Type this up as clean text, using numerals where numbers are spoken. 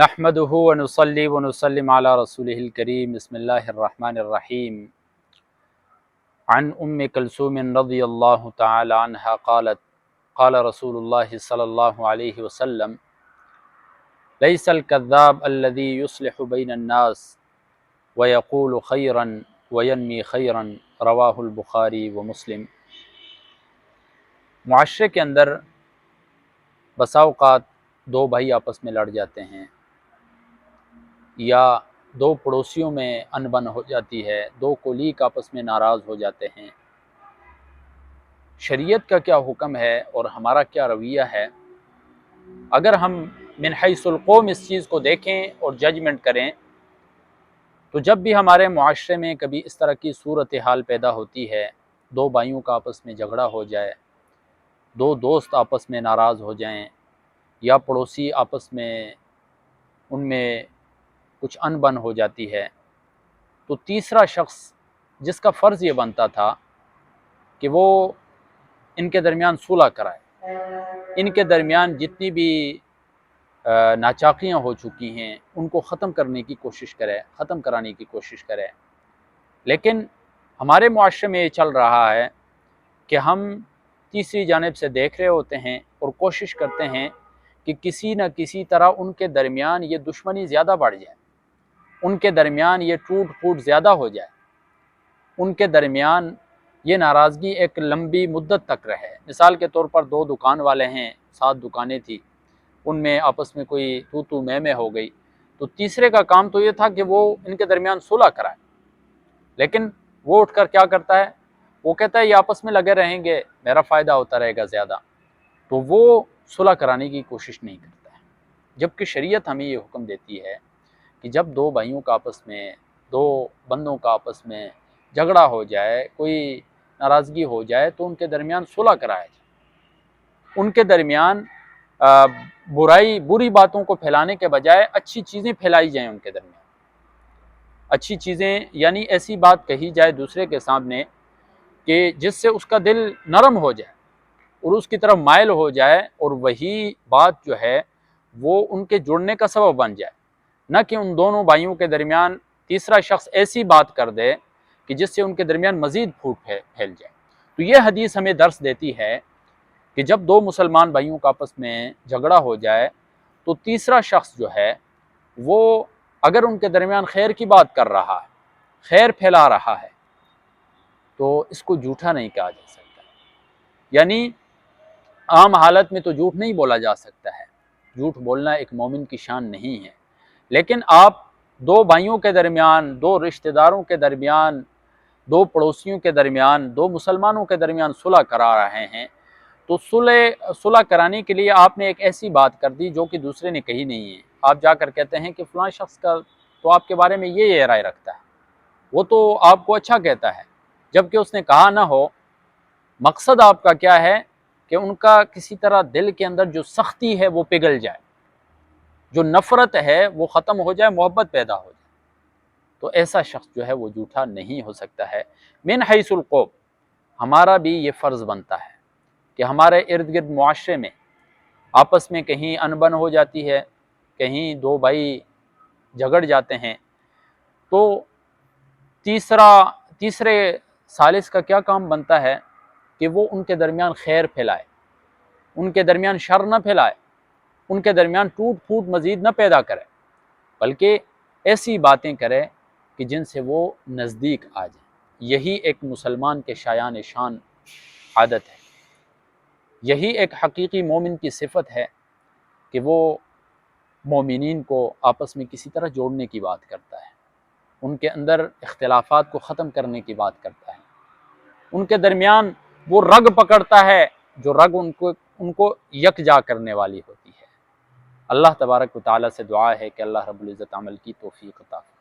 نحمده ونصلي ونسلم على رسوله الكريم بسم الله الرحمن الرحيم عن كلثوم رضي الله تعالى عنها قالت قال رسول الله صلى الله عليه وسلم ليس الكذاب الذي يصلح بين الناس ويقول خيرا وينمي خيرا رواه البخاری ومسلم۔ معاشرے کے اندر بسا اوقات دو بھائی آپس میں لڑ جاتے ہیں، یا دو پڑوسیوں میں انبن ہو جاتی ہے، دو کولیگ آپس میں ناراض ہو جاتے ہیں۔ شریعت کا کیا حکم ہے اور ہمارا کیا رویہ ہے؟ اگر ہم من حیث القوم اس چیز کو دیکھیں اور ججمنٹ کریں تو جب بھی ہمارے معاشرے میں کبھی اس طرح کی صورتحال پیدا ہوتی ہے، دو بھائیوں کا آپس میں جھگڑا ہو جائے، دو دوست آپس میں ناراض ہو جائیں، یا پڑوسی آپس میں ان میں کچھ انبن ہو جاتی ہے، تو تیسرا شخص جس کا فرض یہ بنتا تھا کہ وہ ان کے درمیان صلح کرائے، ان کے درمیان جتنی بھی ناچاقیاں ہو چکی ہیں ان کو ختم کرنے کی کوشش کرے، ختم کرانے کی کوشش کرے۔ لیکن ہمارے معاشرے میں یہ چل رہا ہے کہ ہم تیسری جانب سے دیکھ رہے ہوتے ہیں اور کوشش کرتے ہیں کہ کسی نہ کسی طرح ان کے درمیان یہ دشمنی زیادہ بڑھ جائے، ان کے درمیان یہ ٹوٹ پھوٹ زیادہ ہو جائے، ان کے درمیان یہ ناراضگی ایک لمبی مدت تک رہے۔ مثال کے طور پر دو دکان والے ہیں، 7 دکانیں تھی، ان میں آپس میں کوئی تو میں ہو گئی، تو تیسرے کا کام تو یہ تھا کہ وہ ان کے درمیان صلح کرائے، لیکن وہ اٹھ کر کیا کرتا ہے؟ وہ کہتا ہے یہ آپس میں لگے رہیں گے، میرا فائدہ ہوتا رہے گا زیادہ، تو وہ صلح کرانے کی کوشش نہیں کرتا ہے۔ جبکہ شریعت ہمیں یہ حکم دیتی ہے کہ جب دو بھائیوں کا آپس میں، دو بندوں کا آپس میں جھگڑا ہو جائے، کوئی ناراضگی ہو جائے، تو ان کے درمیان صلح کرایا جائے، ان کے درمیان بری باتوں کو پھیلانے کے بجائے اچھی چیزیں پھیلائی جائیں، ان کے درمیان اچھی چیزیں، یعنی ایسی بات کہی جائے دوسرے کے سامنے کہ جس سے اس کا دل نرم ہو جائے اور اس کی طرف مائل ہو جائے، اور وہی بات جو ہے وہ ان کے جڑنے کا سبب بن جائے، نہ کہ ان دونوں بھائیوں کے درمیان تیسرا شخص ایسی بات کر دے کہ جس سے ان کے درمیان مزید پھوٹ پھیل جائے۔ تو یہ حدیث ہمیں درس دیتی ہے کہ جب دو مسلمان بھائیوں کا آپس میں جھگڑا ہو جائے تو تیسرا شخص جو ہے وہ اگر ان کے درمیان خیر کی بات کر رہا ہے، خیر پھیلا رہا ہے، تو اس کو جھوٹا نہیں کہا جا سکتا۔ یعنی عام حالت میں تو جھوٹ نہیں بولا جا سکتا ہے، جھوٹ بولنا ایک مومن کی شان نہیں ہے، لیکن آپ دو بھائیوں کے درمیان، دو رشتہ داروں کے درمیان، دو پڑوسیوں کے درمیان، دو مسلمانوں کے درمیان صلح کرا رہے ہیں، تو صلح کرانے کے لیے آپ نے ایک ایسی بات کر دی جو کہ دوسرے نے کہی نہیں ہے۔ آپ جا کر کہتے ہیں کہ فلاں شخص کا تو آپ کے بارے میں یہ رائے رکھتا ہے، وہ تو آپ کو اچھا کہتا ہے، جبکہ اس نے کہا نہ ہو۔ مقصد آپ کا کیا ہے کہ ان کا کسی طرح دل کے اندر جو سختی ہے وہ پگھل جائے، جو نفرت ہے وہ ختم ہو جائے، محبت پیدا ہو جائے۔ تو ایسا شخص جو ہے وہ جھوٹا نہیں ہو سکتا ہے۔ من حیث القوم ہمارا بھی یہ فرض بنتا ہے کہ ہمارے ارد گرد معاشرے میں آپس میں کہیں انبن ہو جاتی ہے، کہیں دو بھائی جھگڑ جاتے ہیں، تو تیسرے ثالث کا کیا کام بنتا ہے کہ وہ ان کے درمیان خیر پھیلائے، ان کے درمیان شر نہ پھیلائے، ان کے درمیان ٹوٹ پھوٹ مزید نہ پیدا کرے، بلکہ ایسی باتیں کرے کہ جن سے وہ نزدیک آ جائیں۔ یہی ایک مسلمان کے شایان شان عادت ہے، یہی ایک حقیقی مومن کی صفت ہے کہ وہ مومنین کو آپس میں کسی طرح جوڑنے کی بات کرتا ہے، ان کے اندر اختلافات کو ختم کرنے کی بات کرتا ہے، ان کے درمیان وہ رگ پکڑتا ہے جو رگ ان کو یکجا کرنے والی ہوتی ہے۔ اللہ تبارک و تعالیٰ سے دعا ہے کہ اللہ رب العزت عمل کی توفیق عطا فرمائے۔